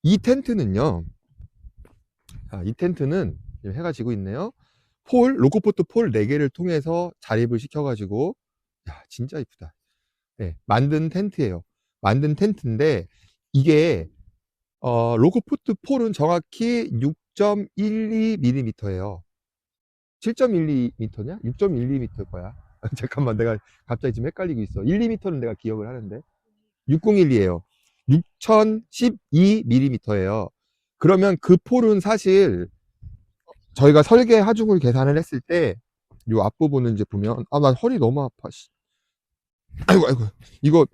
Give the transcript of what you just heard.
이 텐트는요, 이 텐트는 지금 해가 지고 있네요. 로코포트 폴 4개를 통해서 자립을 시켜가지고, 야, 진짜 이쁘다. 네, 만든 텐트예요. 만든 텐트인데, 이게, 로코포트 폴은 정확히 6.12mm예요. 7.12m냐? 6.12m 거야. 잠깐만, 내가 갑자기 지금 헷갈리고 있어. 1m는 내가 기억을 하는데. 6012예요. 6012mm예요. 그러면 그 폴은 사실 저희가 설계 하중을 계산을 했을 때, 요 앞부분은 이제 보면, 난 허리 너무 아파. 씨. 아이고, 아이고. 이거